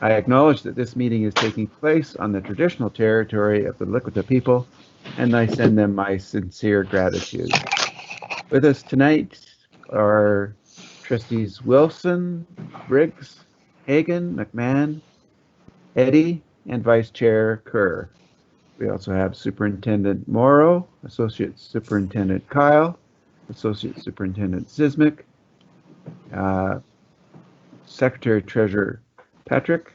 I acknowledge that this meeting is taking place on the traditional territory of the Likwita people, and I send them my sincere gratitude. With us tonight are Trustees Wilson, Briggs, Hagan, McMahon, Eddy, and Vice Chair Kerr. We also have Superintendent Morrow, Associate Superintendent Kyle, Associate Superintendent Zizmik, Secretary Treasurer Patrick,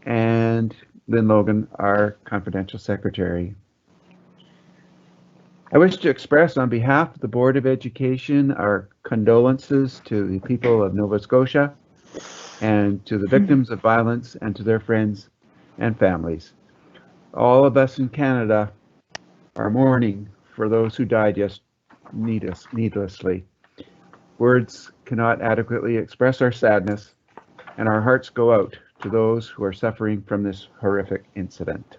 and Lynn Logan, our confidential secretary. I wish to express on behalf of the Board of Education our condolences to the people of Nova Scotia and to the victims of violence and to their friends and families. All of us in Canada are mourning for those who died needlessly. Words cannot adequately express our sadness, and our hearts go out to those who are suffering from this horrific incident.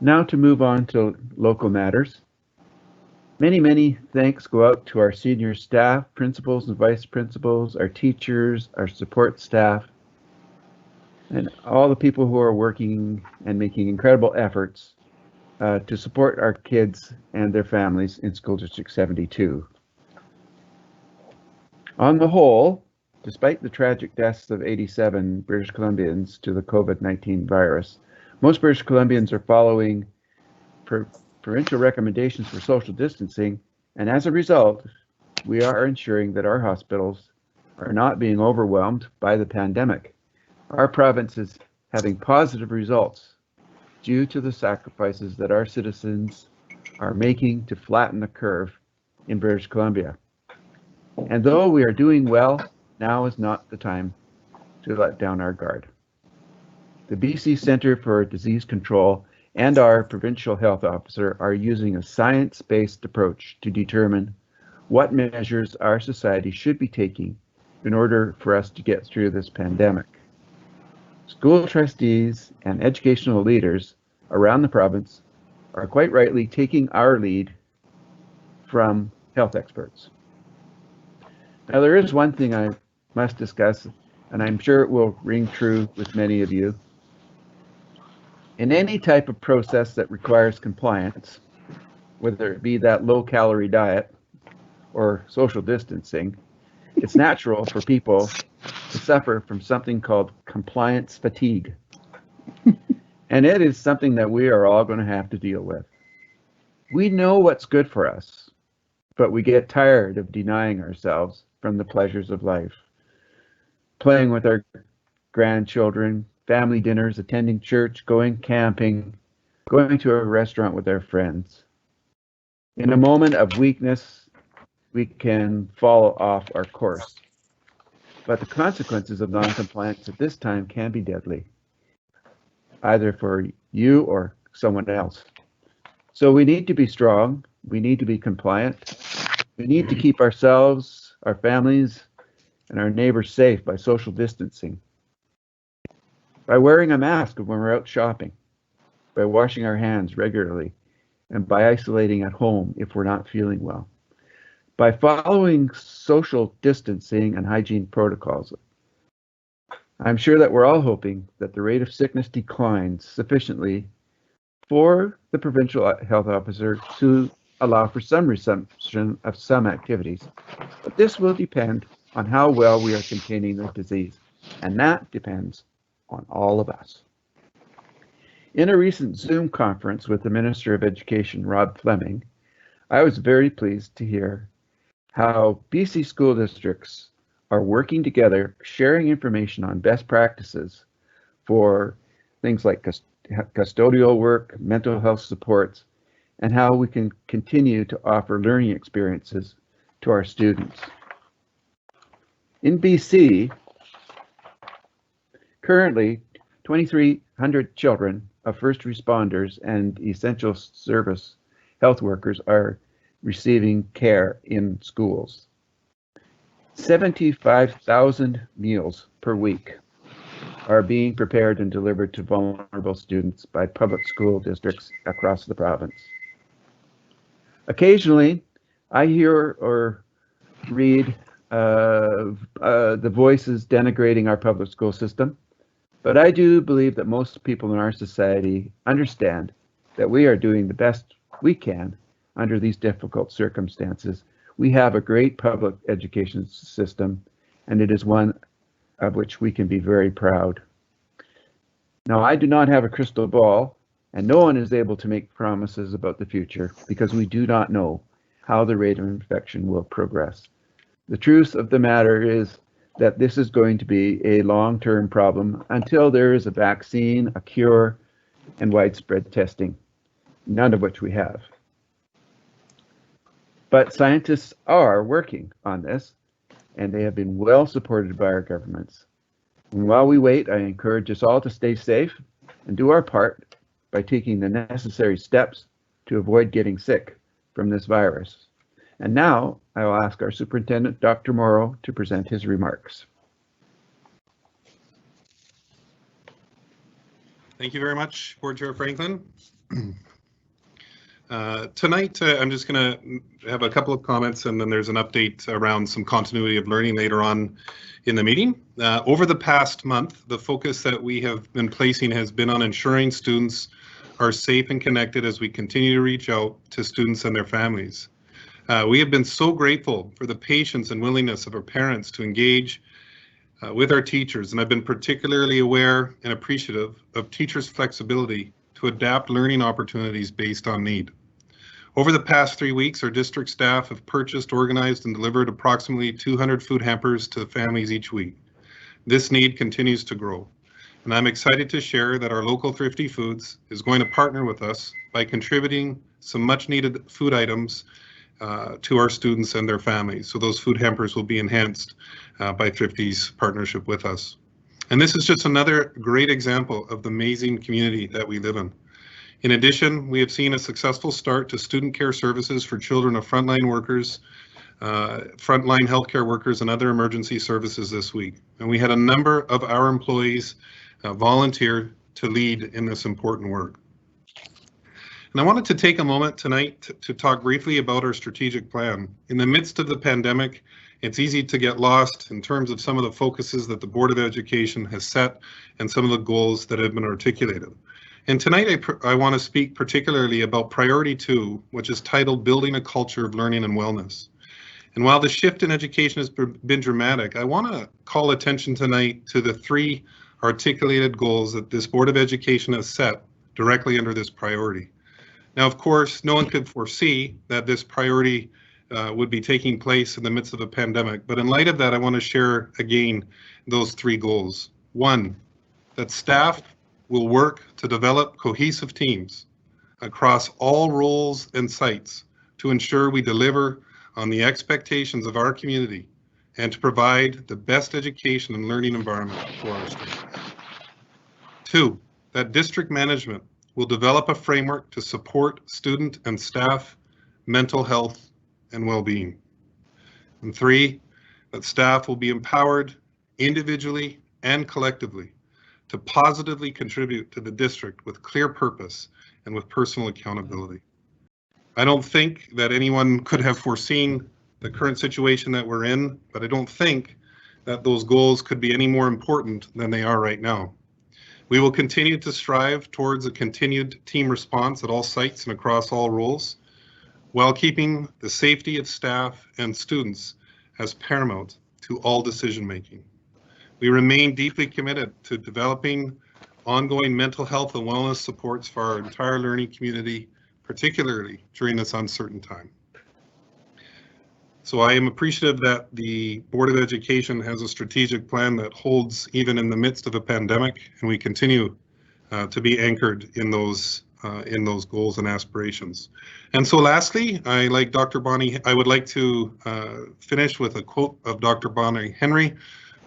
Now to move on to local matters. Many thanks go out to our senior staff, principals and vice principals, our teachers, our support staff, and all the people who are working and making incredible efforts to support our kids and their families in School District 72. On the whole, despite the tragic deaths of 87 British Columbians to the COVID-19 virus, most British Columbians are following provincial recommendations for social distancing, and as a result, we are ensuring that our hospitals are not being overwhelmed by the pandemic. Our province is having positive results due to the sacrifices that our citizens are making to flatten the curve in British Columbia. And though we are doing well, now is not the time to let down our guard. The BC Centre for Disease Control and our provincial health officer are using a science-based approach to determine what measures our society should be taking in order for us to get through this pandemic. School trustees and educational leaders around the province are quite rightly taking our lead from health experts. Now, there is one thing I must discuss, and I'm sure it will ring true with many of you. In any type of process that requires compliance, whether it be that low-calorie diet or social distancing, it's natural for people to suffer from something called compliance fatigue. And it is something that we are all going to have to deal with. We know what's good for us, but we get tired of denying ourselves from the pleasures of life. Playing with our grandchildren, family dinners, attending church, going camping, going to a restaurant with our friends. In a moment of weakness, we can fall off our course. But the consequences of non-compliance at this time can be deadly, either for you or someone else. So we need to be strong. We need to be compliant. We need to keep ourselves, our families, and our neighbors safe by social distancing, by wearing a mask when we're out shopping, by washing our hands regularly, and by isolating at home if we're not feeling well, by following social distancing and hygiene protocols. I'm sure that we're all hoping that the rate of sickness declines sufficiently for the provincial health officer to allow for some resumption of some activities. But this will depend on how well we are containing the disease, and that depends on all of us. In a recent Zoom conference with the Minister of Education, Rob Fleming, I was very pleased to hear how BC school districts are working together, sharing information on best practices for things like custodial work, mental health supports, and how we can continue to offer learning experiences to our students. In BC, currently, 2,300 children of first responders and essential service health workers are receiving care in schools. 75,000 meals per week are being prepared and delivered to vulnerable students by public school districts across the province. Occasionally, I hear or read the voices denigrating our public school system, but I do believe that most people in our society understand that we are doing the best we can under these difficult circumstances. We have a great public education system, and it is one of which we can be very proud. Now, I do not have a crystal ball, and no one is able to make promises about the future because we do not know how the rate of infection will progress. The truth of the matter is that this is going to be a long-term problem until there is a vaccine, a cure, and widespread testing, none of which we have. But scientists are working on this, and they have been well supported by our governments. And while we wait, I encourage us all to stay safe and do our part by taking the necessary steps to avoid getting sick from this virus. And now I will ask our superintendent, Dr. Morrow, to present his remarks. Thank you very much, Board Chair Franklin. Tonight, I'm just going to have a couple of comments, and then there's an update around some continuity of learning later on in the meeting. Over the past month, the focus that we have been placing has been on ensuring students are safe and connected as we continue to reach out to students and their families. We have been so grateful for the patience and willingness of our parents to engage with our teachers, and I've been particularly aware and appreciative of teachers' flexibility to adapt learning opportunities based on need. Over the past 3 weeks, our district staff have purchased, organized, and delivered approximately 200 food hampers to families each week. This need continues to grow, and I'm excited to share that our local Thrifty Foods is going to partner with us by contributing some much-needed food items to our students and their families. So those food hampers will be enhanced by Thrifty's partnership with us. And this is just another great example of the amazing community that we live in. In addition, we have seen a successful start to student care services for children of frontline workers, frontline healthcare workers, and other emergency services this week. And we had a number of our employees volunteer to lead in this important work. And I wanted to take a moment tonight to talk briefly about our strategic plan. In the midst of the pandemic, it's easy to get lost in terms of some of the focuses that the Board of Education has set and some of the goals that have been articulated. And tonight I want to speak particularly about Priority 2, which is titled Building a Culture of Learning and Wellness. And while the shift in education has been dramatic, I want to call attention tonight to the 3 articulated goals that this Board of Education has set directly under this priority. Now, of course, no one could foresee that this priority would be taking place in the midst of a pandemic, but in light of that, I want to share again those 3 goals. 1, that staff will work to develop cohesive teams across all roles and sites to ensure we deliver on the expectations of our community and to provide the best education and learning environment for our students. 2, that district management will develop a framework to support student and staff mental health and well-being. And 3, that staff will be empowered individually and collectively to positively contribute to the district with clear purpose and with personal accountability. I don't think that anyone could have foreseen the current situation that we're in, but I don't think that those goals could be any more important than they are right now. We will continue to strive towards a continued team response at all sites and across all roles, while keeping the safety of staff and students as paramount to all decision making. We remain deeply committed to developing ongoing mental health and wellness supports for our entire learning community, particularly during this uncertain time. So I am appreciative that the Board of Education has a strategic plan that holds even in the midst of a pandemic, and we continue to be anchored in those goals and aspirations. And so lastly, I would like to finish with a quote of Dr. Bonnie Henry,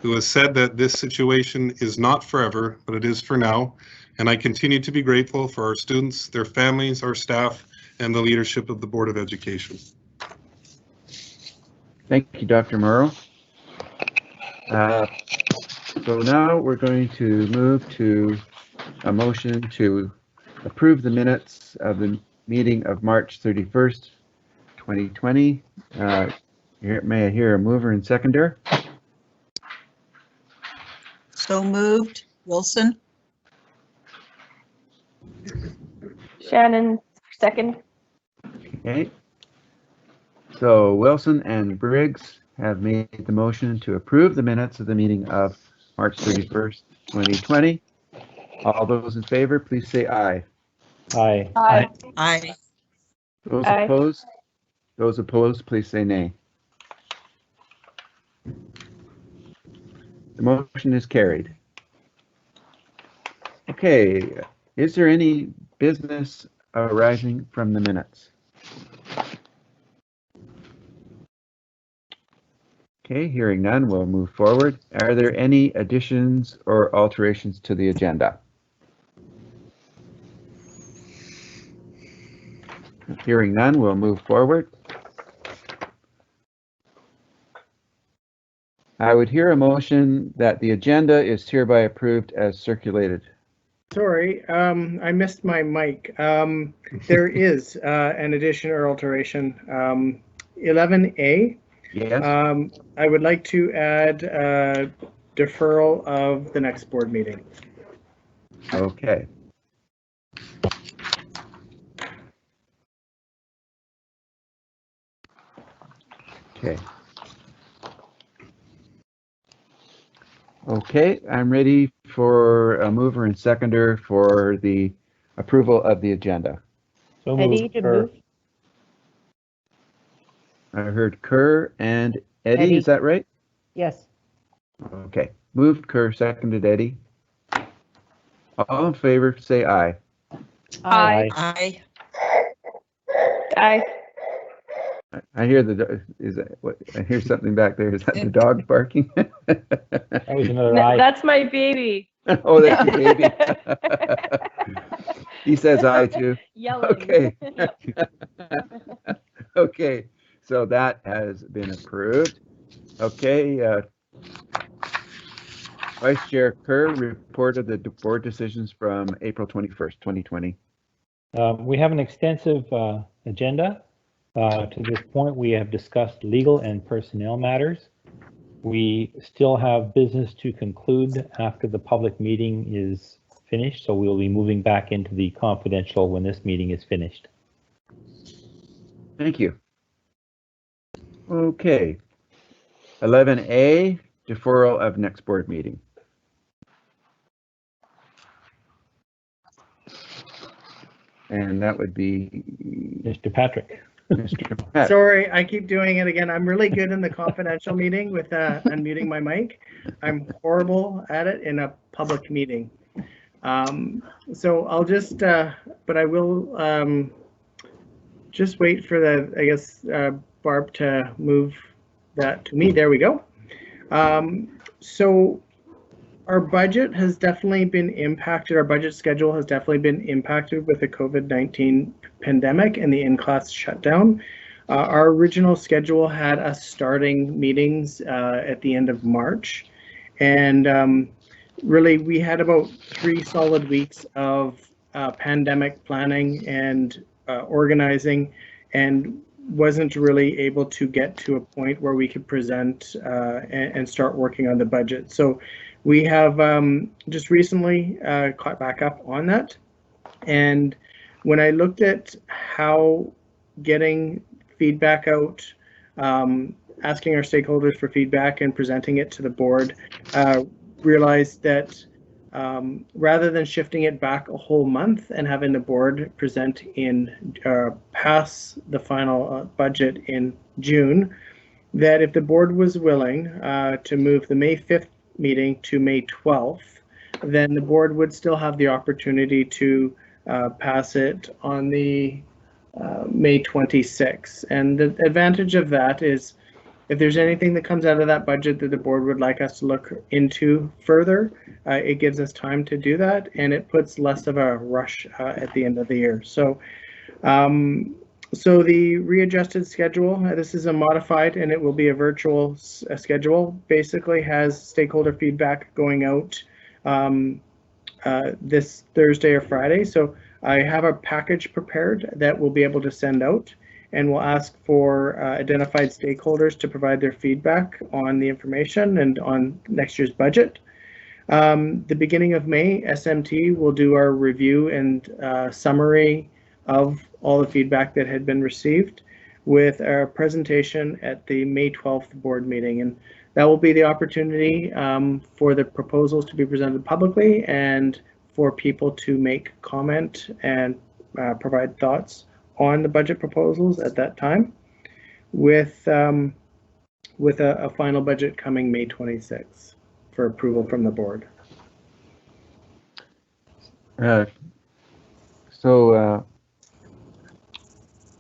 who has said that this situation is not forever, but it is for now. And I continue to be grateful for our students, their families, our staff, and the leadership of the Board of Education. Thank you, Dr. Morrow. So now we're going to move to a motion to approve the minutes of the meeting of March 31st, 2020. May I hear a mover and seconder? So moved. Wilson? Shannon, second. Okay. So Wilson and Briggs have made the motion to approve the minutes of the meeting of March 31st, 2020. All those in favor, please say aye. Aye. Aye. Aye. Those Aye. opposed? Those opposed, please say nay. The motion is carried. Okay, is there any business arising from the minutes? Okay, hearing none, we'll move forward. Are there any additions or alterations to the agenda? Hearing none, we'll move forward. I would hear a motion that the agenda is hereby approved as circulated. Sorry, I missed my mic. There is an addition or alteration. 11A, Yes? I would like to add deferral of the next board meeting. Okay. Okay. Okay, I'm ready for a mover and seconder for the approval of the agenda. So Eddie moved. to Kerr. move. I heard Kerr and Eddie, Eddie. is that right? Yes. Okay, moved Kerr, seconded Eddie. All in favor, say aye. Aye. Aye. Aye. I hear I hear something back there. Is that the dog barking? That was another No, aye. that's my baby. Oh, that's your baby. He says aye too. Yelling. Okay. Okay, so that has been approved. Okay, Vice Chair Kerr reported the board decisions from April 21st, 2020. We have an extensive agenda. To this point, we have discussed legal and personnel matters. We still have business to conclude after the public meeting is finished, so we'll be moving back into the confidential when this meeting is finished. Thank you. Okay. 11A, deferral of next board meeting. And that would be Mr. Patrick. Mr. Pat. Sorry, I keep doing it again. I'm really good in the confidential meeting with unmuting my mic. I'm horrible at it in a public meeting. So I'll just, but I will just wait for the, I guess, Barb to move that to me. There we go. So our budget has definitely been impacted. Our budget schedule has definitely been impacted with the COVID-19 pandemic and the in-class shutdown. Our original schedule had us starting meetings at the end of March. And really, we had about 3 solid weeks of pandemic planning and organizing, and wasn't really able to get to a point where we could present and start working on the budget. So we have just recently caught back up on that. And when I looked at how getting feedback out, asking our stakeholders for feedback and presenting it to the board, realized that rather than shifting it back a whole month and having the board present in pass the final budget in June, that if the board was willing to move the May 5th meeting to May 12th, then the board would still have the opportunity to pass it on the May 26th. And the advantage of that is if there's anything that comes out of that budget that the board would like us to look into further, it gives us time to do that, and it puts less of a rush at the end of the year. So, so the readjusted schedule, this is a modified and it will be a virtual schedule, basically has stakeholder feedback going out this Thursday or Friday. So I have a package prepared that we'll be able to send out, and we'll ask for identified stakeholders to provide their feedback on the information and on next year's budget. The beginning of May, SMT will do our review and summary of all the feedback that had been received with our presentation at the May 12th board meeting. And that will be the opportunity for the proposals to be presented publicly and for people to make comment and provide thoughts on the budget proposals at that time, with a final budget coming May 26th for approval from the board.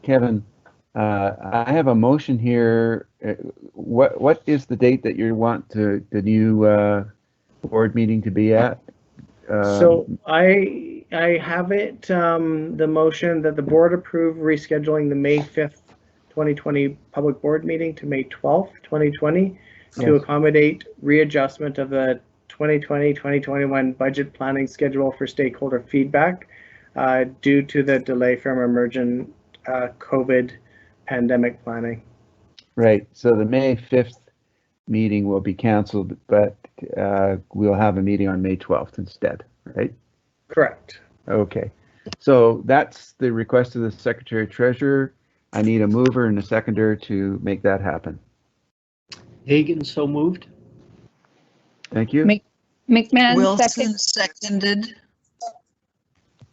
Kevin, I have a motion here. What is the date that you want the new board meeting to be at? So I have it, the motion that the board approve rescheduling the May 5th, 2020 public board meeting to May 12th, 2020 to Yes. accommodate readjustment of the 2020-2021 budget planning schedule for stakeholder feedback due to the delay from emergent COVID pandemic planning. Right. So the May 5th meeting will be canceled, but we'll have a meeting on May 12th instead, right? Correct. Okay. So that's the request of the Secretary Treasurer. I need a mover and a seconder to make that happen. Hagan, so moved. Thank you. McMahon, Wilson second. seconded.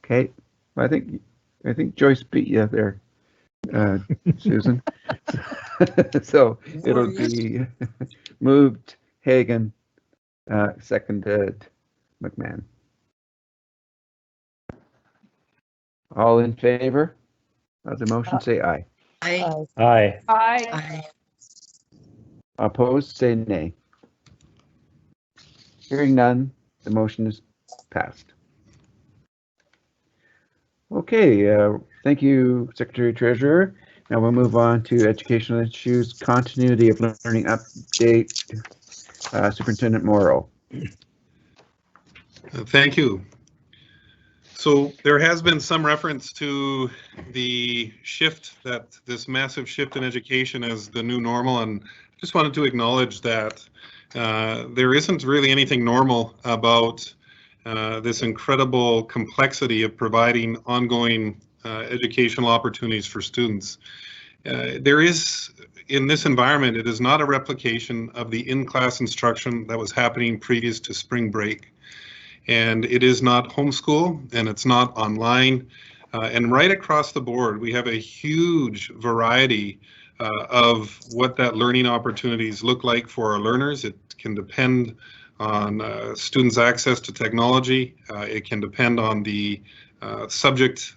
Okay. I think Joyce beat you there, Susan. So it'll be moved Hagan, seconded McMahon. All in favor of the motion, say aye. Aye. Aye. Aye. Aye. Opposed, say nay. Hearing none, the motion is passed. Okay, thank you, Secretary Treasurer. Now we'll move on to educational issues, continuity of learning update, Superintendent Morrow. Thank you. So there has been some reference to the shift, that this massive shift in education as the new normal, and just wanted to acknowledge that there isn't really anything normal about this incredible complexity of providing ongoing educational opportunities for students. There is, in this environment, it is not a replication of the in-class instruction that was happening previous to spring break. And it is not homeschool, and it's not online. And right across the board, we have a huge variety of what that learning opportunities look like for our learners. It can depend on students' access to technology. It can depend on the subject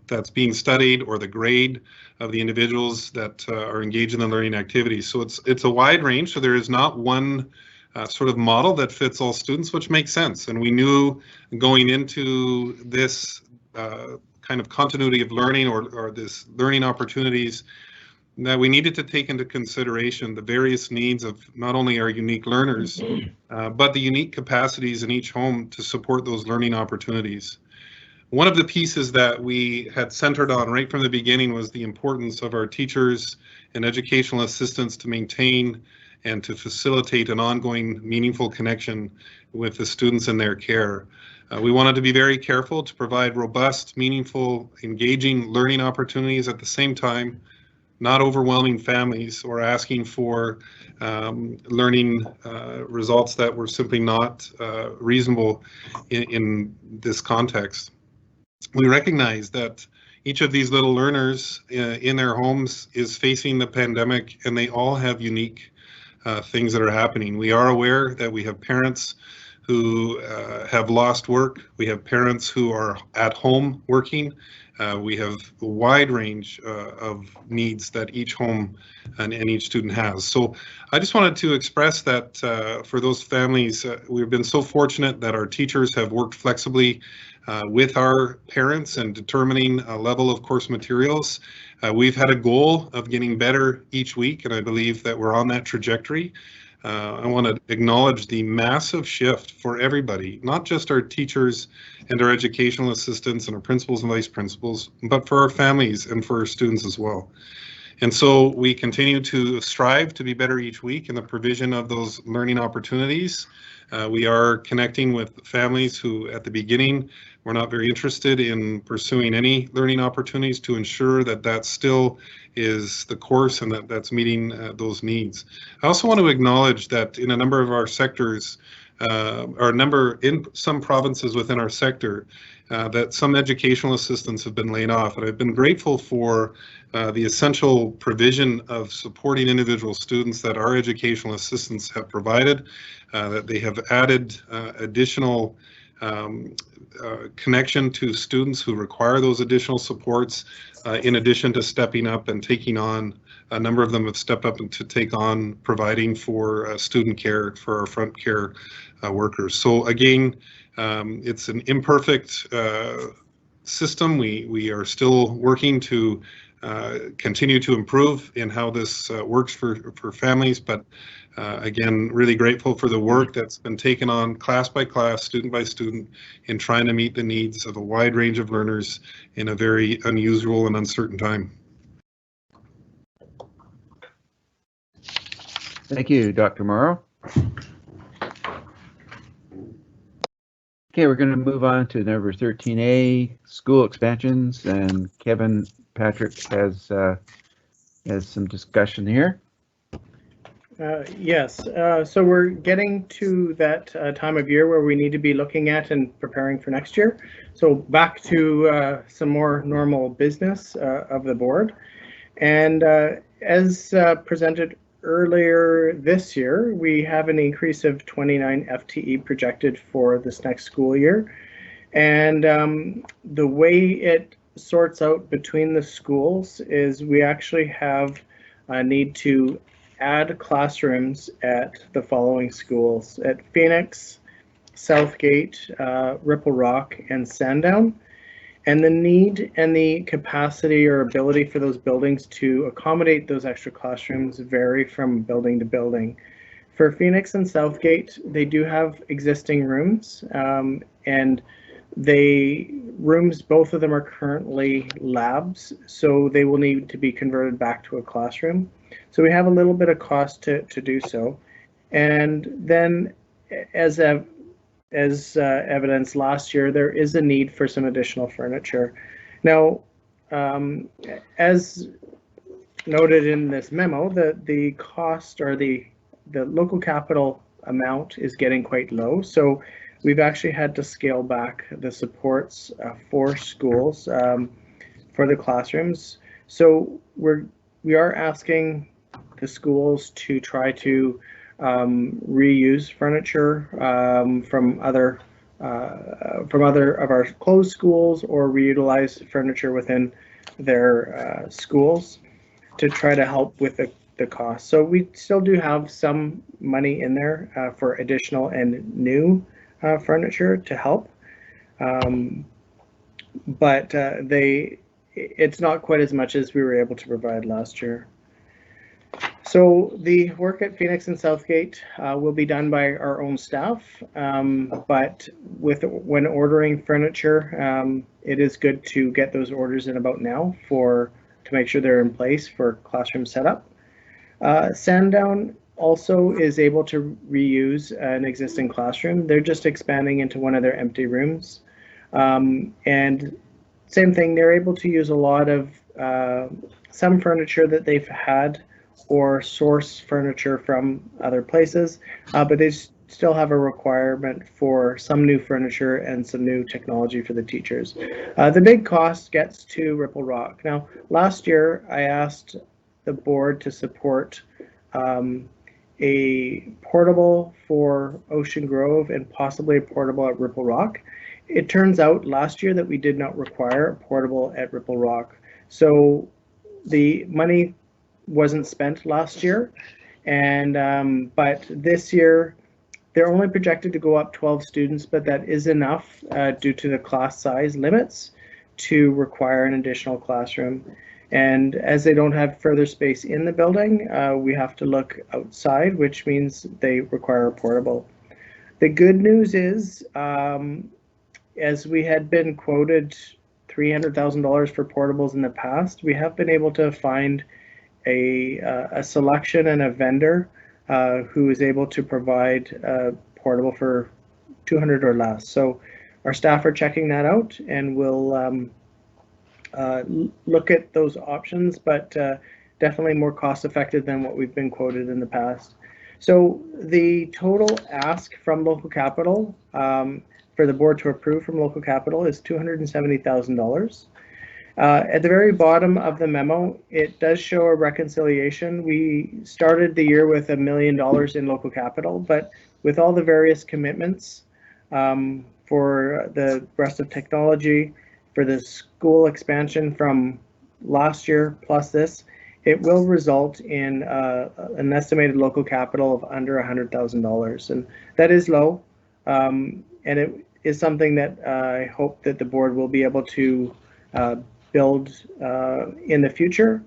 that's being studied or the grade of the individuals that are engaged in the learning activities. So it's a wide range. So there is not one sort of model that fits all students, which makes sense. And we knew going into this kind of continuity of learning or this learning opportunities that we needed to take into consideration the various needs of not only our unique learners, but the unique capacities in each home to support those learning opportunities. One of the pieces that we had centered on right from the beginning was the importance of our teachers and educational assistants to maintain and to facilitate an ongoing meaningful connection with the students in their care. We wanted to be very careful to provide robust, meaningful, engaging learning opportunities at the same time, not overwhelming families or asking for learning results that were simply not reasonable in this context. We recognize that each of these little learners in their homes is facing the pandemic, and they all have unique things that are happening. We are aware that we have parents who have lost work. We have parents who are at home working. We have a wide range of needs that each home and each student has. So I just wanted to express that for those families, we've been so fortunate that our teachers have worked flexibly with our parents and determining a level of course materials. We've had a goal of getting better each week, and I believe that we're on that trajectory. I want to acknowledge the massive shift for everybody, not just our teachers and our educational assistants and our principals and vice principals, but for our families and for our students as well. And so we continue to strive to be better each week in the provision of those learning opportunities. We are connecting with families who at the beginning were not very interested in pursuing any learning opportunities to ensure that that still is the course and that that's meeting those needs. I also want to acknowledge that in a number of our sectors, or a number in some provinces within our sector, that some educational assistants have been laid off. And I've been grateful for the essential provision of supporting individual students that our educational assistants have provided, that they have added additional connection to students who require those additional supports, in addition to stepping up and taking on. A number of them have stepped up to take on providing for student care for our front care workers. So again, it's an imperfect system. We are still working to continue to improve in how this works for families, but again, really grateful for the work that's been taken on class by class, student by student, in trying to meet the needs of a wide range of learners in a very unusual and uncertain time. Thank you, Dr. Morrow. Okay, we're going to move on to number 13A, school expansions, and Kevin Patrick has some discussion here. Yes, so we're getting to that time of year where we need to be looking at and preparing for next year. So back to some more normal business of the board. And as presented earlier this year, we have an increase of 29 FTE projected for this next school year. And the way it sorts out between the schools is we actually have a need to add classrooms at the following schools: at Phoenix, Southgate, Ripple Rock, and Sandown. And the need and the capacity or ability for those buildings to accommodate those extra classrooms vary from building to building. For Phoenix and Southgate, they do have existing rooms, and both of them are currently labs, so they will need to be converted back to a classroom. So we have a little bit of cost to do so. And then as evidenced last year, there is a need for some additional furniture. Now, as noted in this memo, the cost or the local capital amount is getting quite low. So we've actually had to scale back the supports for schools for the classrooms. So we are asking the schools to try to reuse furniture from other of our closed schools, or reutilize furniture within their schools to try to help with the cost. So we still do have some money in there for additional and new furniture to help, but it's not quite as much as we were able to provide last year. So the work at Phoenix and Southgate will be done by our own staff, but when ordering furniture, it is good to get those orders in about now to make sure they're in place for classroom setup. Sandown also is able to reuse an existing classroom. They're just expanding into one of their empty rooms. And same thing, they're able to use a lot of some furniture that they've had, or source furniture from other places, but they still have a requirement for some new furniture and some new technology for the teachers. The big cost gets to Ripple Rock. Now, last year I asked the board to support a portable for Ocean Grove and possibly a portable at Ripple Rock. It turns out last year that we did not require a portable at Ripple Rock. So the money wasn't spent last year, and but this year they're only projected to go up 12 students, but that is enough due to the class size limits to require an additional classroom. And as they don't have further space in the building, we have to look outside, which means they require a portable. The good news is, as we had been quoted $300,000 for portables in the past, we have been able to find a selection and a vendor who is able to provide a portable for $200 or less. So our staff are checking that out, and we'll look at those options, but definitely more cost effective than what we've been quoted in the past. So the total ask from local capital for the board to approve from local capital is $270,000. At the very bottom of the memo, it does show a reconciliation. We started the year with $1 million in local capital, but with all the various commitments for the rest of technology, for the school expansion from last year plus this, it will result in an estimated local capital of under $100,000, and that is low, and it is something that I hope that the board will be able to build in the future.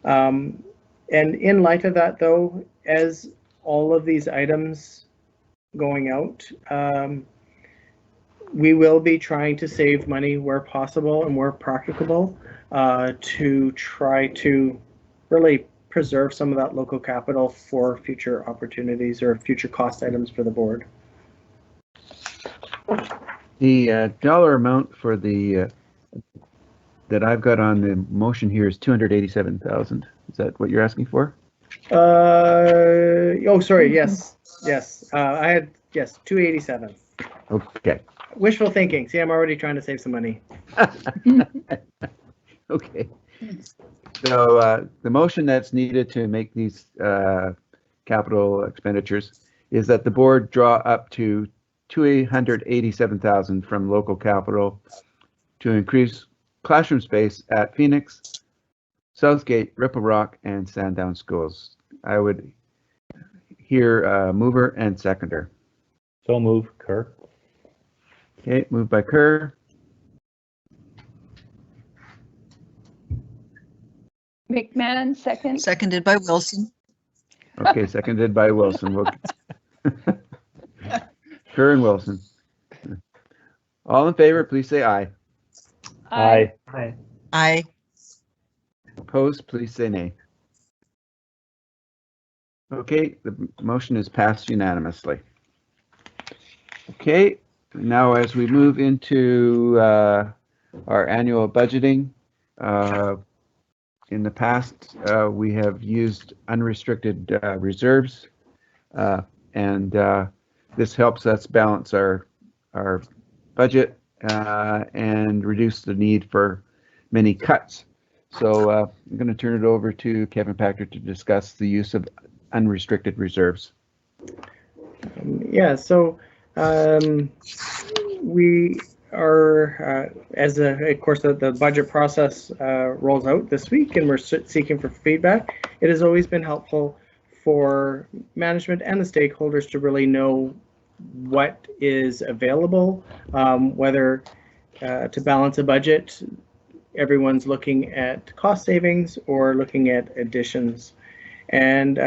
And in light of that, though, as all of these items going out, we will be trying to save money where possible and where practicable to try to really preserve some of that local capital for future opportunities or future cost items for the board. The dollar amount for the that I've got on the motion here is 287,000. Is that what you're asking for? Oh, sorry. Yes. I had 287. Okay. Wishful thinking. See, I'm already trying to save some money. Okay. So the motion that's needed to make these capital expenditures is that the board draw up to 287,000 from local capital to increase classroom space at Phoenix, Southgate, Ripple Rock, and Sandown schools. I would hear mover and seconder. So move, Kerr. Okay, moved by Kerr. McMahon, second. Seconded by Wilson. Okay, seconded by Wilson. Kerr and Wilson. All in favor, please say aye. Aye. Aye. Opposed, please say nay. Okay, the motion is passed unanimously. Okay, now as we move into our annual budgeting, in the past we have used unrestricted reserves, and this helps us balance our budget and reduce the need for many cuts. So I'm going to turn it over to Kevin Packer to discuss the use of unrestricted reserves. Yeah, so we are, of course, the budget process rolls out this week, and we're seeking for feedback. It has always been helpful for management and the stakeholders to really know what is available, whether to balance a budget, everyone's looking at cost savings or looking at additions. And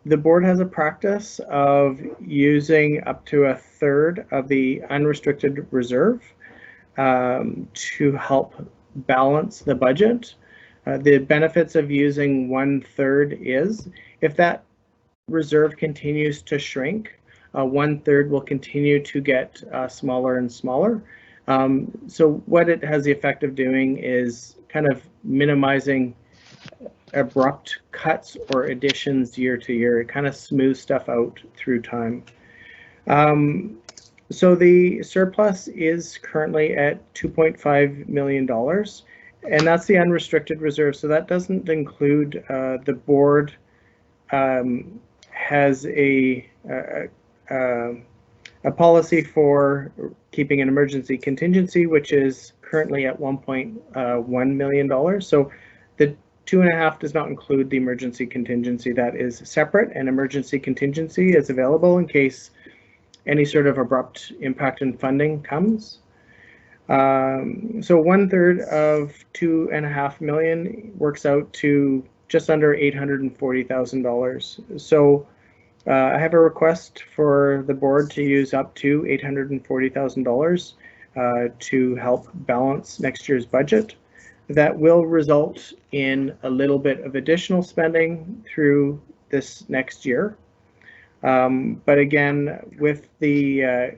the board has a practice of using up to a third of the unrestricted reserve to help balance the budget. The benefits of using 1/3 is if that reserve continues to shrink, 1/3 will continue to get smaller and smaller. So what it has the effect of doing is kind of minimizing abrupt cuts or additions year to year. It kind of smooths stuff out through time. So the surplus is currently at $2.5 million, and that's the unrestricted reserve. So that doesn't include the board has a policy for keeping an emergency contingency, which is currently at $1.1 million. So the 2.5 does not include the emergency contingency. That is separate, and emergency contingency is available in case any sort of abrupt impact in funding comes. So 1/3 of $2.5 million works out to just under $840,000. So I have a request for the board to use up to $840,000 to help balance next year's budget. That will result in a little bit of additional spending through this next year. But again, with the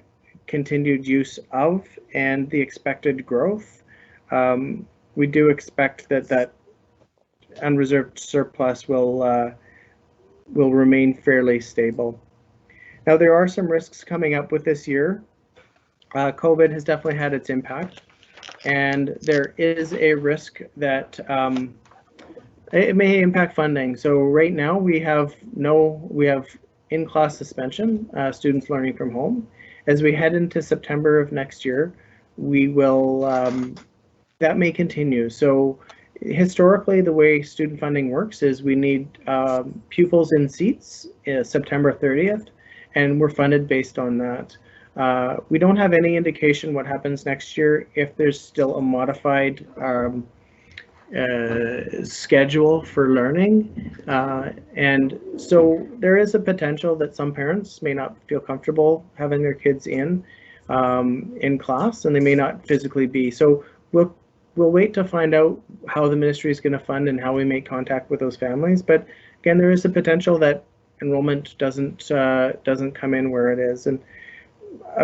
continued use of and the expected growth, we do expect that unreserved surplus will remain fairly stable. Now, there are some risks coming up with this year. COVID has definitely had its impact, and there is a risk that it may impact funding. So right now we have in-class suspension, students learning from home. As we head into September of next year, we will, that may continue. So historically, the way student funding works is we need pupils in seats September 30th, and we're funded based on that. We don't have any indication what happens next year if there's still a modified schedule for learning. And so there is a potential that some parents may not feel comfortable having their kids in class, and they may not physically be. So we'll wait to find out how the ministry is going to fund and how we make contact with those families. But again, there is a potential that enrollment doesn't come in where it is. And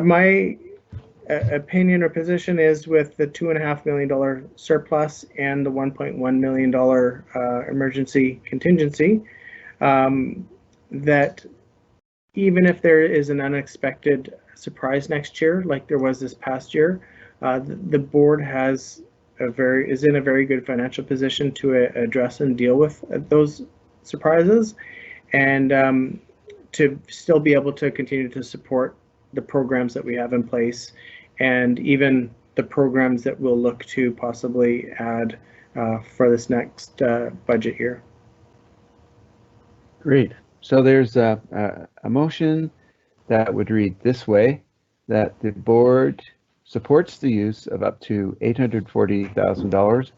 my opinion or position is, with the $2.5 million surplus and the $1.1 million emergency contingency, that even if there is an unexpected surprise next year, like there was this past year, the board is in a very good financial position to address and deal with those surprises, and to still be able to continue to support the programs that we have in place, and even the programs that we'll look to possibly add for this next budget year. Great. So there's a motion that would read this way: that the board supports the use of up to $840,000,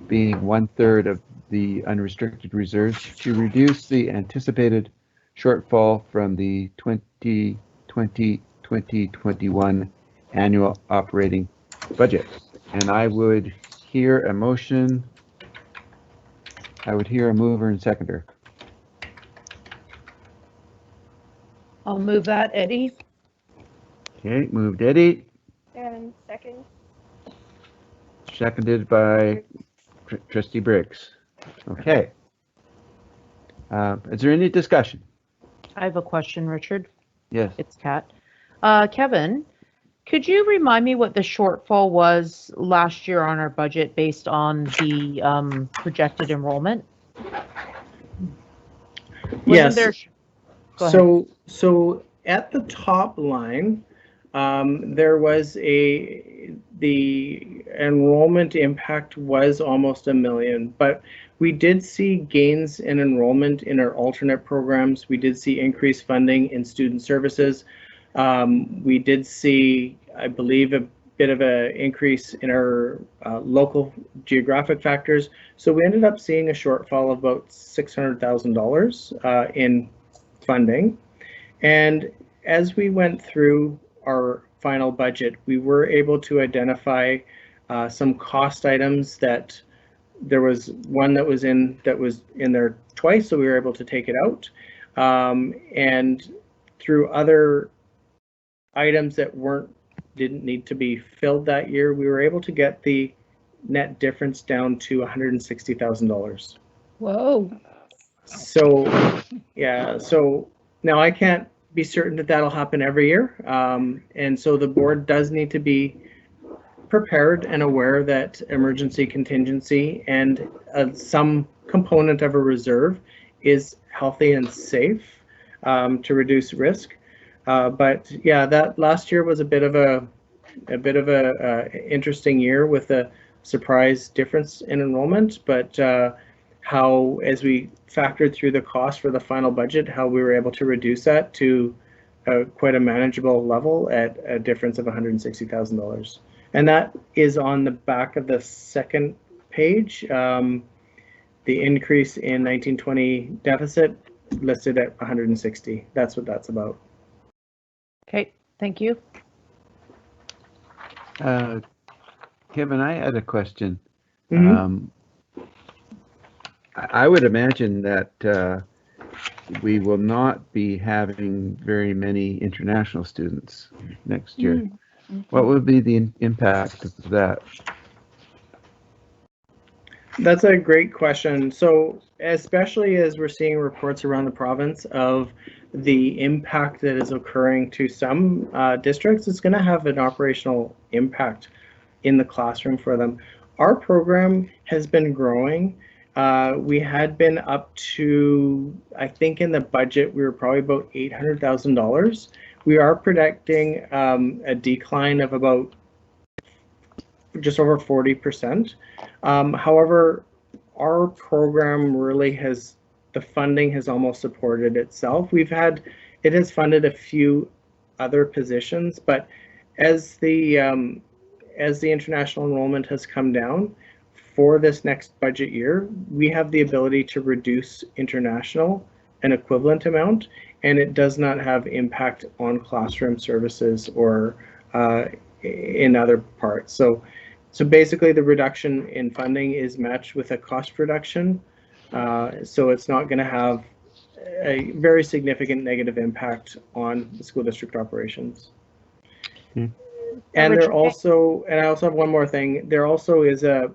being 1/3 of the unrestricted reserves, to reduce the anticipated shortfall from the 2020-2021 annual operating budget. And I would hear a motion. I would hear a mover and seconder. I'll move that, Eddie. Okay, moved Eddie, And second. seconded by Trustee Briggs. Okay. Is there any discussion? I have a question, Richard. Yes. It's Kat. Kevin, could you remind me what the shortfall was last year on our budget based on the projected enrollment? Yes. Go ahead. So at the top line, there was the enrollment impact was almost $1 million, but we did see gains in enrollment in our alternate programs. We did see increased funding in student services. We did see, I believe, a bit of an increase in our local geographic factors. So we ended up seeing a shortfall of about $600,000 in funding. And as we went through our final budget, we were able to identify some cost items that there was one that was in there twice, so we were able to take it out. And through other items that didn't need to be filled that year, we were able to get the net difference down to $160,000. Whoa. So yeah, so now I can't be certain that that'll happen every year, and so the board does need to be prepared and aware that emergency contingency and some component of a reserve is healthy and safe to reduce risk. But yeah, that last year was a bit of a interesting year with a surprise difference in enrollment, but how, as we factored through the cost for the final budget, how we were able to reduce that to quite a manageable level at a difference of $160,000. And that is on the back of the second page. The increase in 1920 deficit listed at 160. That's what that's about. Okay, thank you. Kevin, I had a question. Mhm. I would imagine that we will not be having very many international students next year. What would be the impact of that? That's a great question. So, especially as we're seeing reports around the province of the impact that is occurring to some districts, it's going to have an operational impact in the classroom for them. Our program has been growing. We had been up to, I think in the budget, we were probably about $800,000. We are predicting a decline of about just over 40%. However, our program really has, the funding has almost supported itself. It has funded a few other positions, but as the international enrollment has come down for this next budget year, we have the ability to reduce international an equivalent amount, and it does not have impact on classroom services or in other parts. So basically, the reduction in funding is matched with a cost reduction. So it's not going to have a very significant negative impact on the school district operations. Hmm. And I also have one more thing. There also is a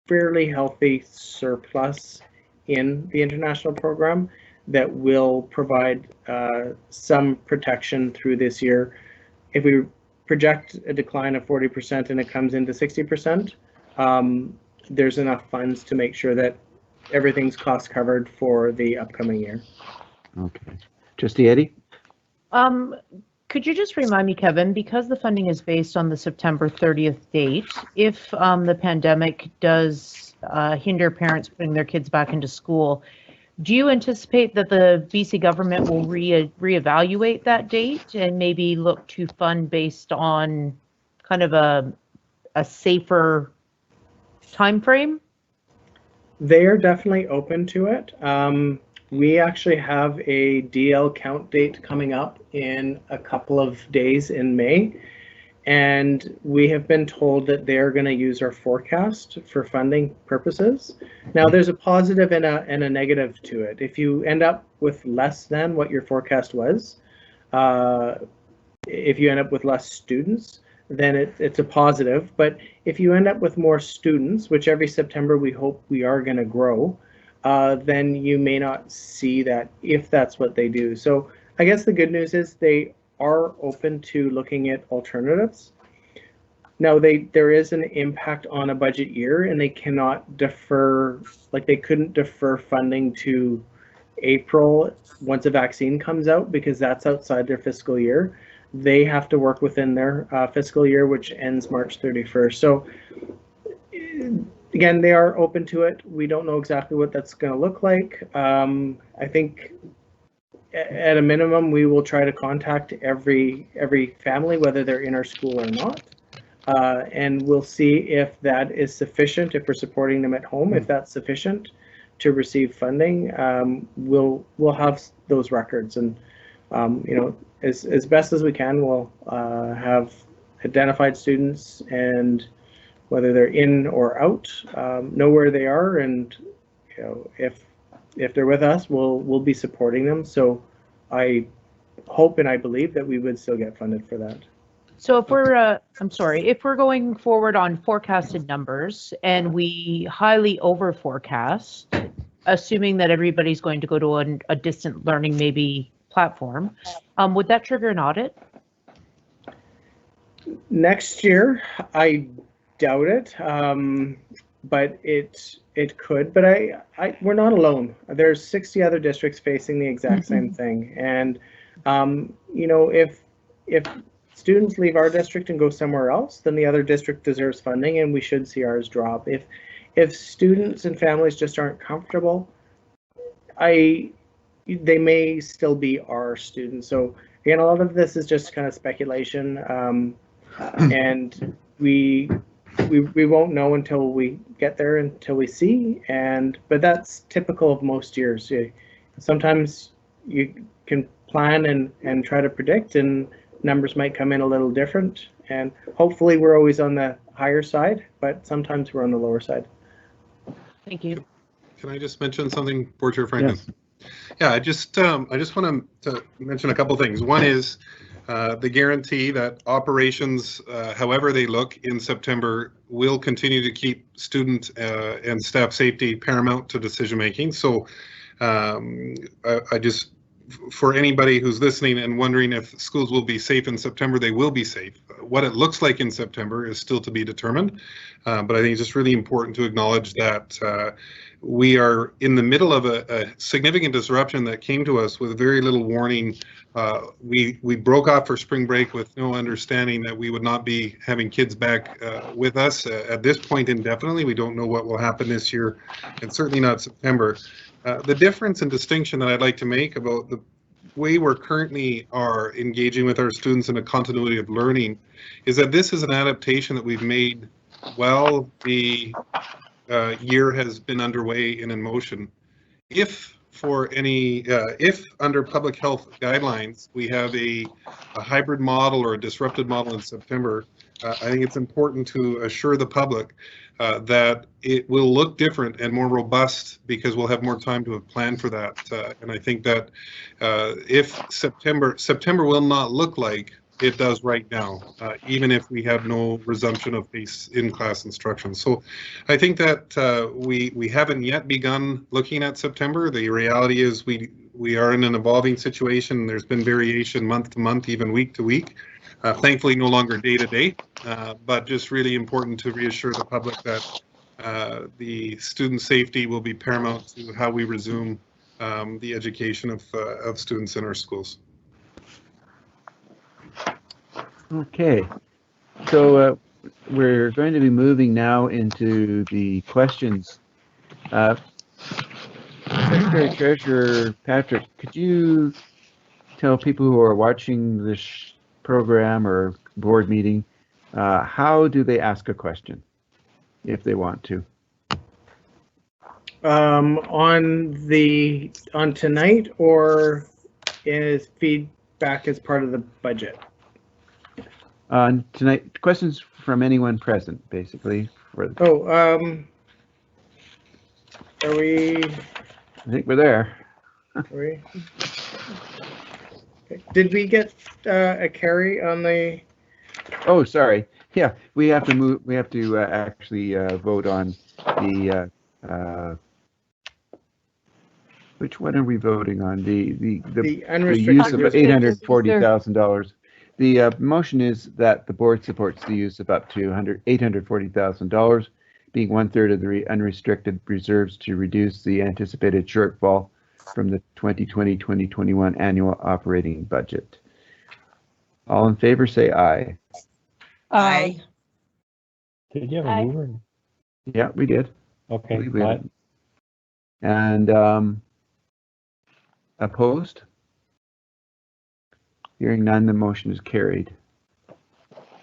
fairly healthy surplus in the international program that will provide some protection through this year. If we project a decline of 40% and it comes into 60%, there's enough funds to make sure that everything's cost covered for the upcoming year. Okay. Trustee Eddie? Could you just remind me, Kevin, because the funding is based on the September 30th date, if the pandemic does hinder parents putting their kids back into school, do you anticipate that the BC government will reevaluate that date and maybe look to fund based on kind of a safer time frame? They are definitely open to it. We actually have a DL count date coming up in a couple of days in May, and we have been told that they're going to use our forecast for funding purposes. Now, there's a positive and a negative to it. If you end up with less than what your forecast was, if you end up with less students, then it's a positive. But if you end up with more students, which every September we hope we are going to grow, then you may not see that if that's what they do. So I guess the good news is they are open to looking at alternatives. Now, there is an impact on a budget year, and they cannot defer, like they couldn't defer funding to April once a vaccine comes out, because that's outside their fiscal year. They have to work within their fiscal year, which ends March 31st. So again, they are open to it. We don't know exactly what that's going to look like. I think at a minimum, we will try to contact every family, whether they're in our school or not. And we'll see if that is sufficient, if we're supporting them at home, if that's sufficient to receive funding. We'll have those records, and you know, as best as we can, we'll have identified students, and whether they're in or out, know where they are, and you know, if they're with us, we'll be supporting them. So I hope and I believe that we would still get funded for that. So if we're, if we're going forward on forecasted numbers and we highly over forecast, assuming that everybody's going to go to a distant learning maybe platform, would that trigger an audit? Next year, I doubt it, but it could. But we're not alone. There's 60 other districts facing the exact same thing, and you know, if students leave our district and go somewhere else, then the other district deserves funding, and we should see ours drop. If students and families just aren't comfortable, they may still be our students. So again, a lot of this is just kind of speculation. And we won't know until we get there, until we see. But that's typical of most years. Sometimes you can plan and try to predict, and numbers might come in a little different. And hopefully we're always on the higher side, but sometimes we're on the lower side. Thank you. Can I just mention something, Board Chair Franklin? Yes. Yeah, I just want to mention a couple things. One is the guarantee that operations, however they look in September, will continue to keep student and staff safety paramount to decision making. So I just, for anybody who's listening and wondering if schools will be safe in September, they will be safe. What it looks like in September is still to be determined, but I think it's just really important to acknowledge that we are in the middle of a significant disruption that came to us with very little warning. We broke off for spring break with no understanding that we would not be having kids back with us at this point indefinitely. We don't know what will happen this year, and certainly not September. The difference and distinction that I'd like to make about the way we're currently are engaging with our students in a continuity of learning is that this is an adaptation that we've made while the year has been underway and in motion. If under public health guidelines we have a hybrid model or a disrupted model in September, I think it's important to assure the public that it will look different and more robust because we'll have more time to have planned for that. And I think that if September will not look like it does right now, even if we have no resumption of base in-class instruction. So I think that we haven't yet begun looking at September. The reality is we are in an evolving situation. There's been variation month to month, even week to week. Thankfully, no longer day to day, but just really important to reassure the public that the student safety will be paramount to how we resume the education of students in our schools. Okay, so we're going to be moving now into the questions. Secretary Treasurer Patrick, could you tell people who are watching this program or board meeting, how do they ask a question if they want to? On tonight, or is feedback as part of the budget? Tonight, questions from anyone present, basically. Are we? I think we're there. Are we? Okay. Did we get a carry on the? Oh, sorry. Yeah, we have to move. We have to actually vote on the. Which one are we voting on? The unrestricted use of $840,000. The motion is that the board supports the use of up to $840,000, being 1/3 of the unrestricted reserves to reduce the anticipated shortfall from the 2020-2021 annual operating budget. All in favor, say aye. Aye. Did you have a Aye. mover? Yeah, we did. Okay. We did. And opposed? Hearing none, the motion is carried.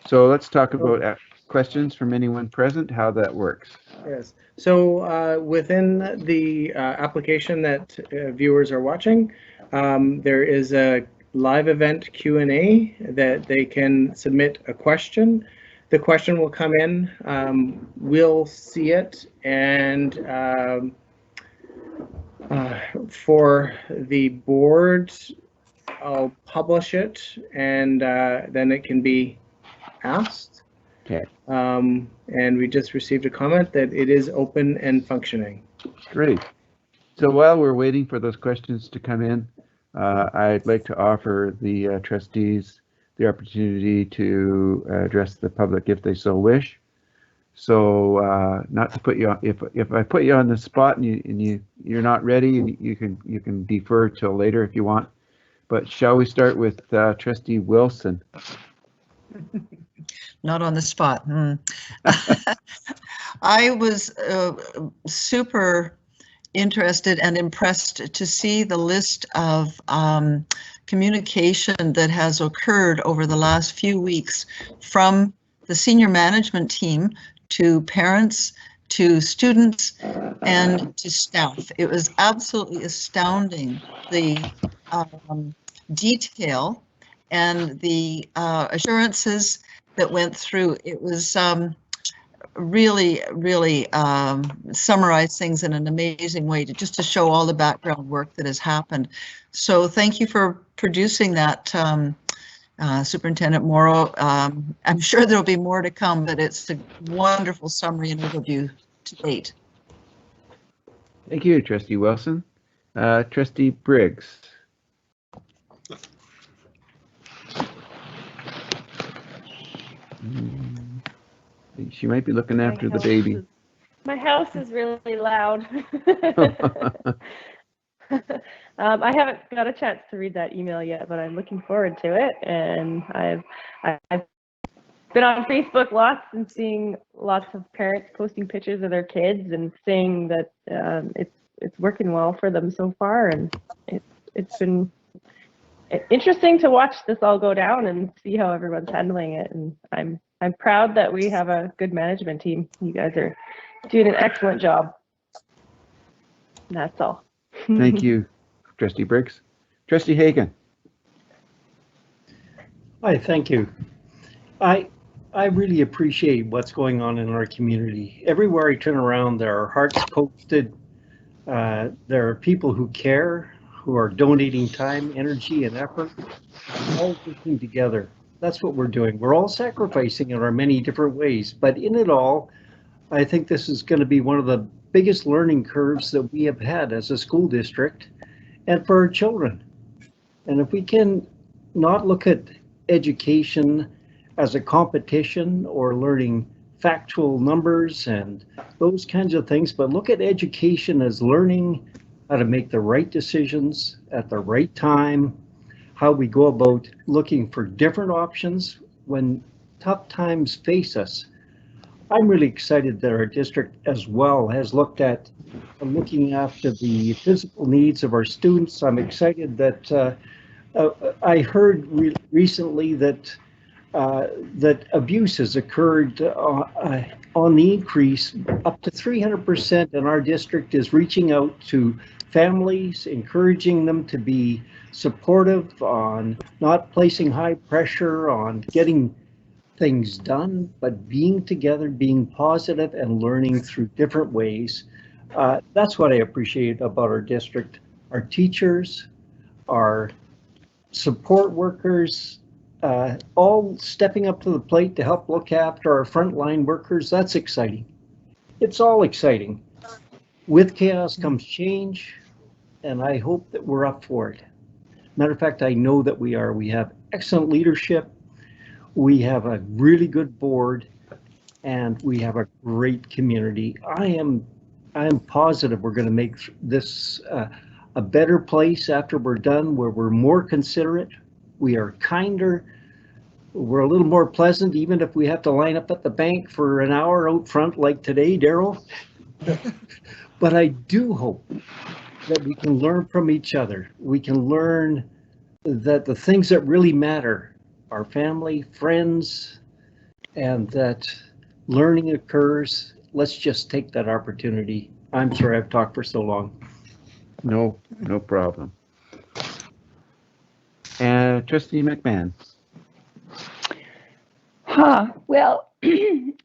So let's talk about questions from anyone present, how that works. Yes. So within the application that viewers are watching, there is a live event Q&A that they can submit a question. The question will come in, we'll see it, and for the board, I'll publish it, and then it can be asked. Okay. And we just received a comment that it is open and functioning. Great. So while we're waiting for those questions to come in, I'd like to offer the trustees the opportunity to address the public if they so wish. So not to put you on, if I put you on the spot and you're not ready, you can defer till later if you want. But shall we start with Trustee Wilson? Not on the spot. I was super interested and impressed to see the list of communication that has occurred over the last few weeks from the senior management team to parents, to students, and to staff. It was absolutely astounding, the detail and the assurances that went through. It was really summarize things in an amazing way to show all the background work that has happened. So thank you for producing that, Superintendent Morrow. I'm sure there'll be more to come, but it's a wonderful summary and overview to date. Thank you, Trustee Wilson. Trustee Briggs. She might be looking after the baby. My house is really loud. I haven't got a chance to read that email yet, but I'm looking forward to it. And I've been on Facebook lots and seeing lots of parents posting pictures of their kids and saying that it's working well for them so far. And it's been interesting to watch this all go down and see how everyone's handling it. And I'm proud that we have a good management team. You guys are doing an excellent job. And that's all. Thank you, Trustee Briggs. Trustee Hagan. Hi, thank you. I really appreciate what's going on in our community. Everywhere I turn around, there are hearts posted. There are people who care, who are donating time, energy, and effort, all working together. That's what we're doing. We're all sacrificing in our many different ways, but in it all, I think this is going to be one of the biggest learning curves that we have had as a school district and for our children. And if we can not look at education as a competition or learning factual numbers and those kinds of things, but look at education as learning how to make the right decisions at the right time, how we go about looking for different options when tough times face us. I'm really excited that our district as well has looked at looking after the physical needs of our students. I'm excited that I heard recently that that abuse has occurred on the increase. Up to 300% in our district is reaching out to families, encouraging them to be supportive on not placing high pressure on getting things done, but being together, being positive and learning through different ways. That's what I appreciate about our district. Our teachers, our support workers, all stepping up to the plate to help look after our frontline workers. That's exciting. It's all exciting. With chaos comes change, and I hope that we're up for it. Matter of fact, I know that we are. We have excellent leadership. We have a really good board, and we have a great community. I am positive we're going to make this a better place after we're done, where we're more considerate, we are kinder, we're a little more pleasant, even if we have to line up at the bank for an hour out front like today, Daryl. But I do hope that we can learn from each other. We can learn that the things that really matter are family, friends, and that learning occurs. Let's just take that opportunity. I'm sorry I've talked for so long. No problem. And Trustee McMahon. Well,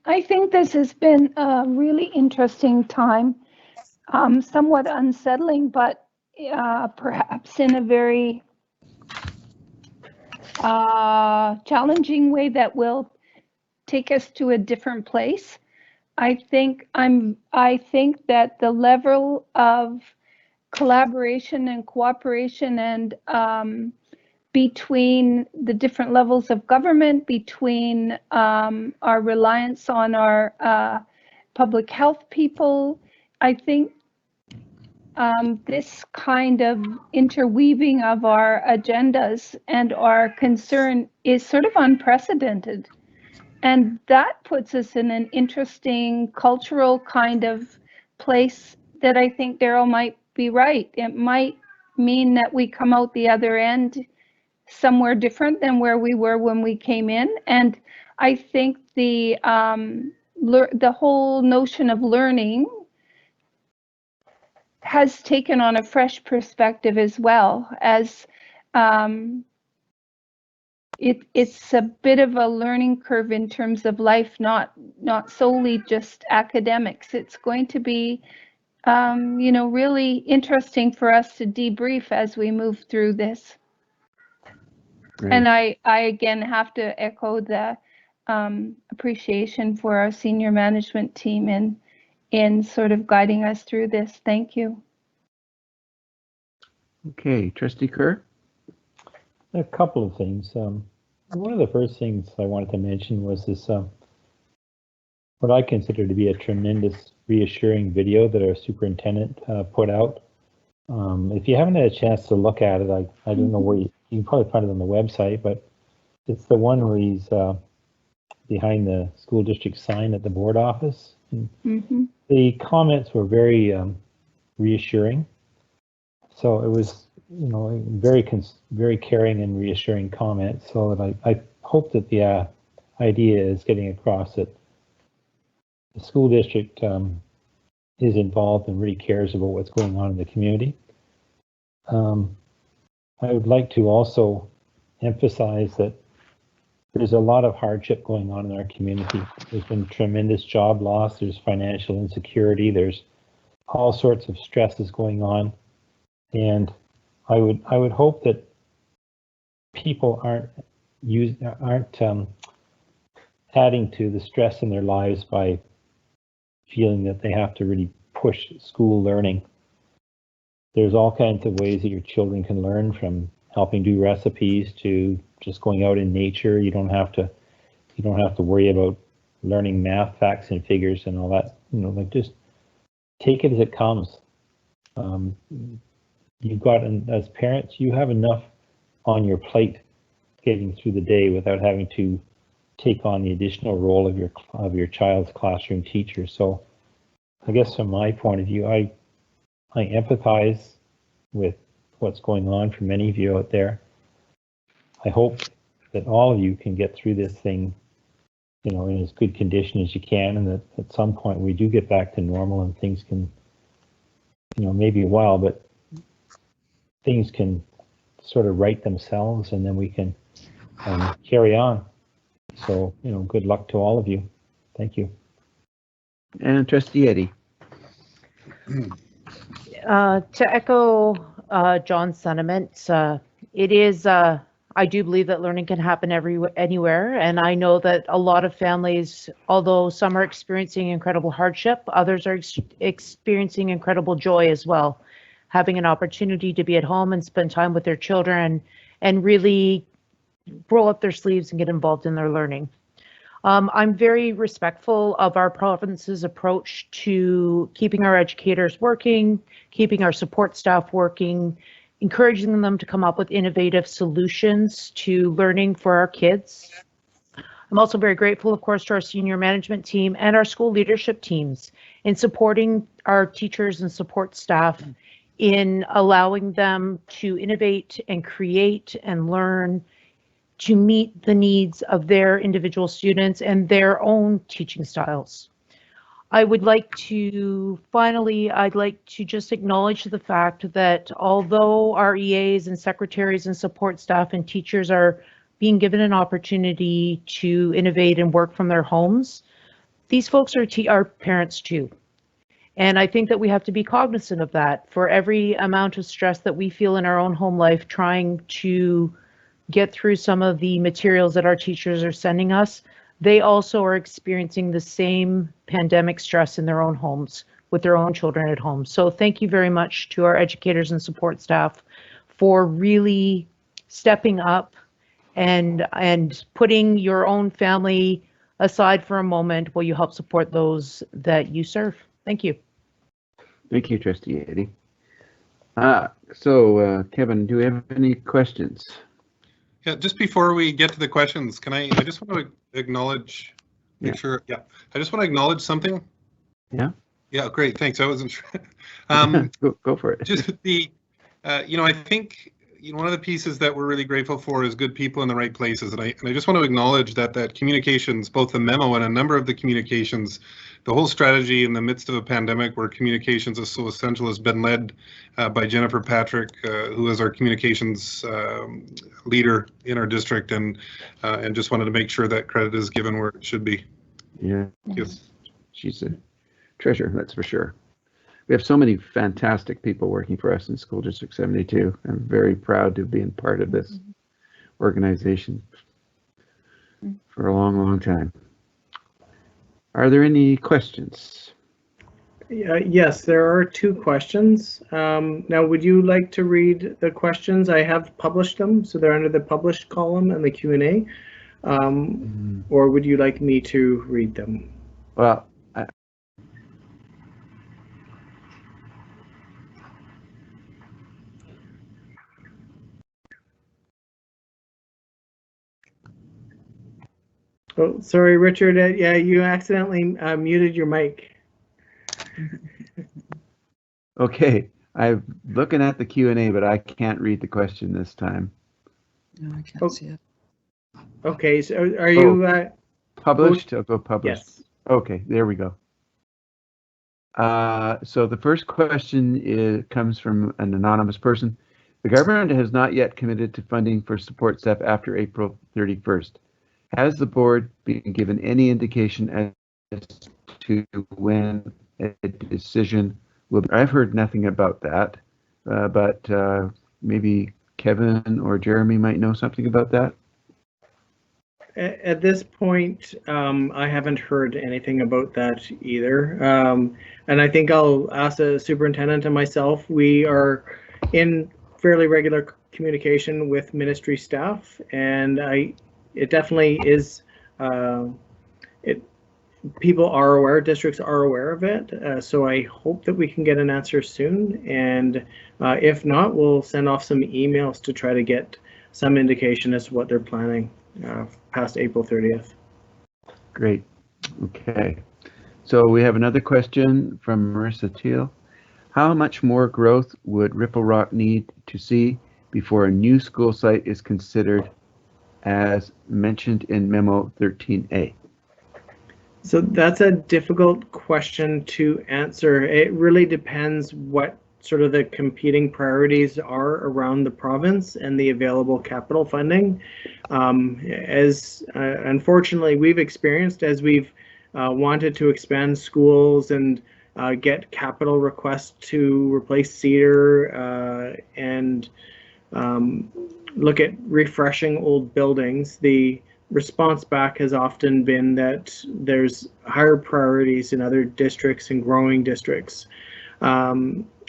I think this has been a really interesting time, somewhat unsettling, but perhaps in a very challenging way that will take us to a different place. I think that the level of collaboration and cooperation and between the different levels of government, between our reliance on our public health people, I think this kind of interweaving of our agendas and our concern is sort of unprecedented. And that puts us in an interesting cultural kind of place that I think Daryl might be right. It might mean that we come out the other end somewhere different than where we were when we came in. And I think the whole notion of learning has taken on a fresh perspective as well, as it's a bit of a learning curve in terms of life, not solely just academics. It's going to be really interesting for us to debrief as we move through this. Right. And I again have to echo the appreciation for our senior management team in sort of guiding us through this. Thank you. Okay, Trustee Kerr? A couple of things. One of the first things I wanted to mention was this, what I consider to be a tremendous reassuring video that our superintendent put out. If you haven't had a chance to look at it, I don't know where you can probably find it on the website, but it's the one where he's behind the school district sign at the board office. And the comments were very reassuring. So it was, very caring and reassuring comments. So that I hope that the idea is getting across that the school district is involved and really cares about what's going on in the community. I would like to also emphasize that there's a lot of hardship going on in our community. There's been tremendous job loss, there's financial insecurity, there's all sorts of stresses going on. And I would hope that people aren't adding to the stress in their lives by feeling that they have to really push school learning. There's all kinds of ways that your children can learn, from helping do recipes to just going out in nature. You don't have to worry about learning math, facts, and figures and all that. Just take it as it comes. You've got, as parents, you have enough on your plate getting through the day without having to take on the additional role of your child's classroom teacher. So I guess from my point of view, I empathize with what's going on for many of you out there. I hope that all of you can get through this thing, in as good condition as you can, and that at some point we do get back to normal and things can, maybe a while, but things can sort of right themselves, and then we can carry on. So, good luck to all of you. Thank you. And Trustee Eddy. To echo John's sentiments, it is, I do believe that learning can happen anywhere. And I know that a lot of families, although some are experiencing incredible hardship, others are experiencing incredible joy as well. Having an opportunity to be at home and spend time with their children and really roll up their sleeves and get involved in their learning. I'm very respectful of our province's approach to keeping our educators working, keeping our support staff working, encouraging them to come up with innovative solutions to learning for our kids. I'm also very grateful, of course, to our senior management team and our school leadership teams in supporting our teachers and support staff in allowing them to innovate and create and learn to meet the needs of their individual students and their own teaching styles. I'd like to just acknowledge the fact that although our EAs and secretaries and support staff and teachers are being given an opportunity to innovate and work from their homes, these folks are parents too. And I think that we have to be cognizant of that. For every amount of stress that we feel in our own home life trying to get through some of the materials that our teachers are sending us, they also are experiencing the same pandemic stress in their own homes with their own children at home. So thank you very much to our educators and support staff for really stepping up and putting your own family aside for a moment while you help support those that you serve. Thank you. Thank you, Trustee Eddy. So Kevin, do we have any questions? Yeah, just before we get to the questions, I just want to acknowledge, I just want to acknowledge something. Yeah. Yeah, great. Thanks. I wasn't sure. Go for it. Just the, I think, one of the pieces that we're really grateful for is good people in the right places. And I just want to acknowledge that communications, both the memo and a number of the communications, the whole strategy in the midst of a pandemic where communications is so essential, has been led by Jennifer Patrick, who is our communications leader in our district, and just wanted to make sure that credit is given where it should be. Yeah, Yes. she's a treasure, that's for sure. We have so many fantastic people working for us in School District 72. I'm very proud to be part of this organization for a long, long time. Are there any questions? Yes, there are 2 questions. Now, would you like to read the questions? I have published them, so they're under the published column and the Q&A. Or would you like me to read them? Well, oh, sorry, Richard. Yeah, you accidentally muted your mic. okay. I'm looking at the Q&A, but I can't read the question this time. No, I can't see it. Okay, so are you published? I'll go published. Yes. Okay, there we go. So the first question comes from an anonymous person. The government has not yet committed to funding for support staff after April 31st. Has the board been given any indication as to when a decision will be? I've heard nothing about that, but maybe Kevin or Jeremy might know something about that. At this point, I haven't heard anything about that either. And I think I'll ask the superintendent and myself. We are in fairly regular communication with ministry staff, and it definitely is, people are aware, districts are aware of it. So I hope that we can get an answer soon. And if not, we'll send off some emails to try to get some indication as to what they're planning past April 30th. Great. Okay. So we have another question from Marissa Teal. How much more growth would Ripple Rock need to see before a new school site is considered as mentioned in Memo 13A? So that's a difficult question to answer. It really depends what sort of the competing priorities are around the province and the available capital funding. As unfortunately we've experienced, as we've wanted to expand schools and get capital requests to replace Cedar and look at refreshing old buildings, the response back has often been that there's higher priorities in other districts and growing districts.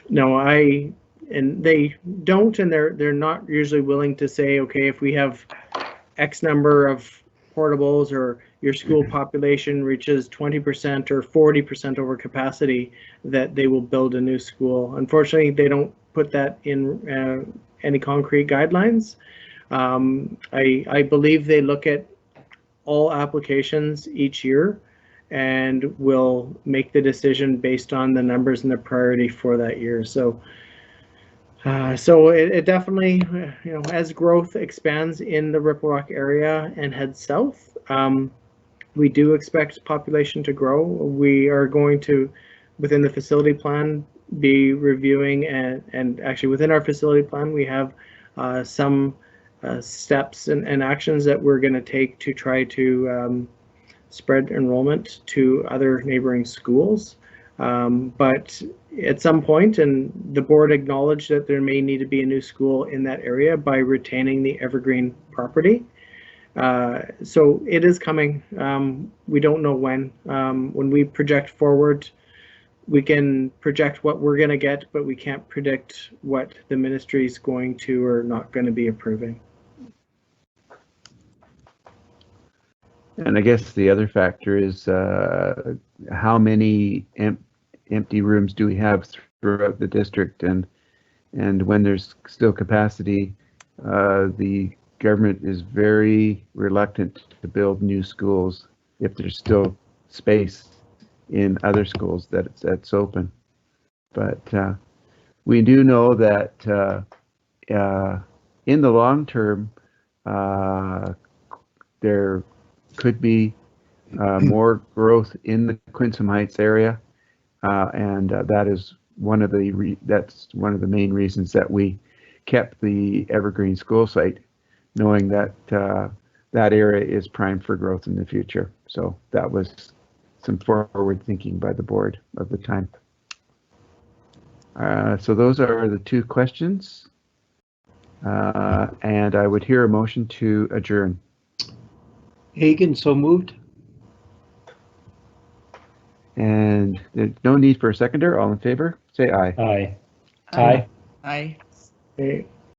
No, and they don't, and they're not usually willing to say, okay, if we have X number of portables or your school population reaches 20% or 40% over capacity, that they will build a new school. Unfortunately, they don't put that in any concrete guidelines. I believe they look at all applications each year and will make the decision based on the numbers and the priority for that year. So it definitely, as growth expands in the Ripple Rock area and heads south, we do expect population to grow. We are going to, within the facility plan, be reviewing and actually within our facility plan, we have some steps and actions that we're going to take to try to spread enrollment to other neighboring schools. But at some point, and the board acknowledged that there may need to be a new school in that area by retaining the Evergreen property. So it is coming. We don't know when. When we project forward, we can project what we're going to get, but we can't predict what the ministry is going to or not going to be approving. And I guess the other factor is how many empty rooms do we have throughout the district, and when there's still capacity, the government is very reluctant to build new schools if there's still space in other schools that that's open. But we do know that in the long term, there could be more growth in the Quinsam Heights area, and that is one of the main reasons that we kept the Evergreen school site, knowing that that area is primed for growth in the future. So that was some forward thinking by the board of the time. So those are the two questions, and I would hear a motion to adjourn. Hagan, so moved. And there's no need for a seconder. All in favor, say aye. Aye. Aye. Aye. Okay.